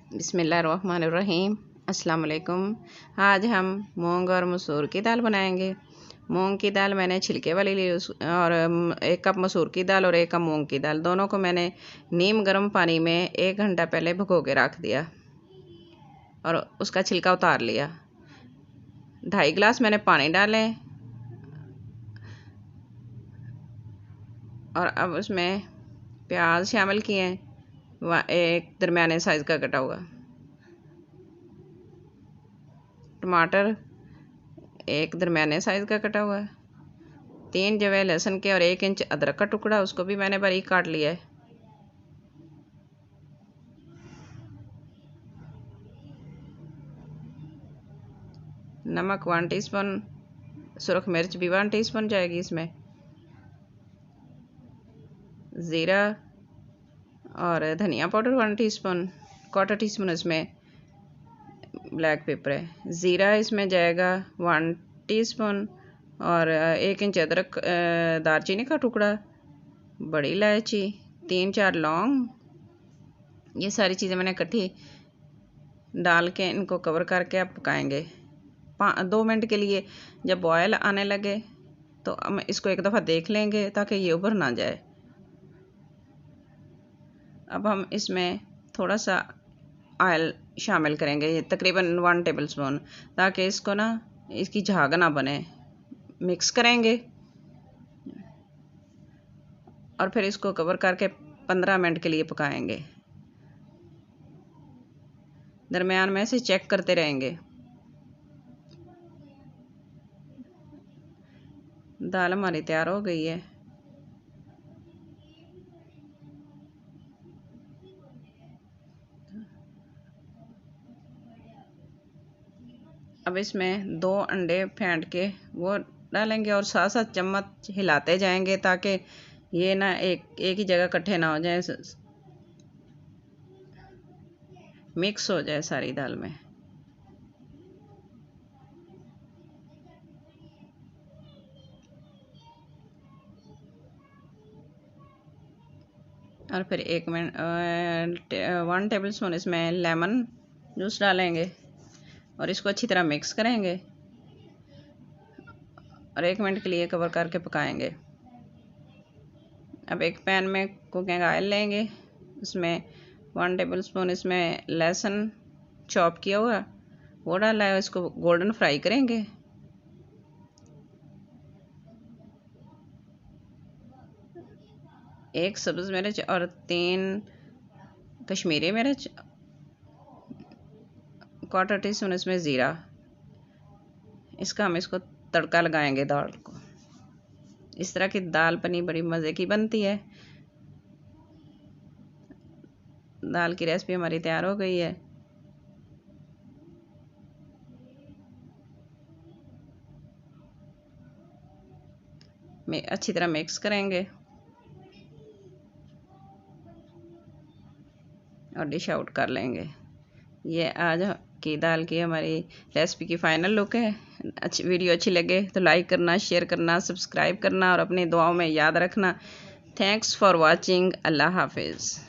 बिस्मिल्लाहिर्रहमानिर्रहीम। अस्सलाम वालेकुम। आज हम मूंग और मसूर की दाल बनाएंगे। मूंग की दाल मैंने छिलके वाली ली और 1 कप मसूर की दाल और 1 कप मूंग की दाल, दोनों को मैंने नीम गर्म पानी में 1 घंटा पहले भिगो के रख दिया और उसका छिलका उतार लिया। 2.5 गिलास मैंने पानी डाले और अब उसमें प्याज शामिल किए, एक दरमियाने साइज़ का कटा हुआ टमाटर, एक दरमियाने साइज़ का कटा हुआ, 3 जवे लहसुन के और 1 इंच अदरक का टुकड़ा, उसको भी मैंने बारीक काट लिया है। नमक 1 टीस्पून, सुरख मिर्च भी 1 टीस्पून जाएगी इसमें, ज़ीरा और धनिया पाउडर 1 टीस्पून, 1/4 टीस्पून इसमें ब्लैक पेपर है। ज़ीरा इसमें जाएगा 1 टीस्पून और 1 इंच अदरक, दालचीनी का टुकड़ा, बड़ी इलायची, 3-4 लौंग, ये सारी चीज़ें मैंने इकट्ठी डाल के इनको कवर करके अब पकाएंगे 2 मिनट के लिए। जब बॉयल आने लगे तो हम इसको एक दफ़ा देख लेंगे ताकि ये उभर ना जाए। अब हम इसमें थोड़ा सा ऑयल शामिल करेंगे, ये तकरीबन 1 टेबलस्पून, ताकि इसको ना इसकी झाग ना बने। मिक्स करेंगे और फिर इसको कवर करके 15 मिनट के लिए पकाएंगे। दरमियान में से चेक करते रहेंगे। दाल हमारी तैयार हो गई है। अब इसमें 2 अंडे फेंट के वो डालेंगे और साथ साथ चम्मच हिलाते जाएंगे ताकि ये ना एक ही जगह इकट्ठे ना हो जाए, मिक्स हो जाए सारी दाल में। और फिर 1 टेबलस्पून इसमें लेमन जूस डालेंगे और इसको अच्छी तरह मिक्स करेंगे और 1 मिनट के लिए कवर करके पकाएंगे। अब एक पैन में कुकिंग ऑयल लेंगे, उसमें 1 टेबलस्पून इसमें लहसुन चॉप किया हुआ वो डाला है, इसको गोल्डन फ्राई करेंगे। एक सब्ज़ मिर्च और 3 कश्मीरी मिर्च, 1/4 टीस्पून इसमें ज़ीरा, इसका हम इसको तड़का लगाएंगे दाल को। इस तरह की दाल बनी बड़ी मज़े की बनती है। दाल की रेसिपी हमारी तैयार हो गई है। अच्छी तरह मिक्स करेंगे और डिश आउट कर लेंगे। ये आज की दाल की हमारी रेसिपी की फ़ाइनल लुक है। वीडियो अच्छी लगे तो लाइक करना, शेयर करना, सब्सक्राइब करना और अपनी दुआओं में याद रखना। Thanks for watching. अल्लाह हाफिज़।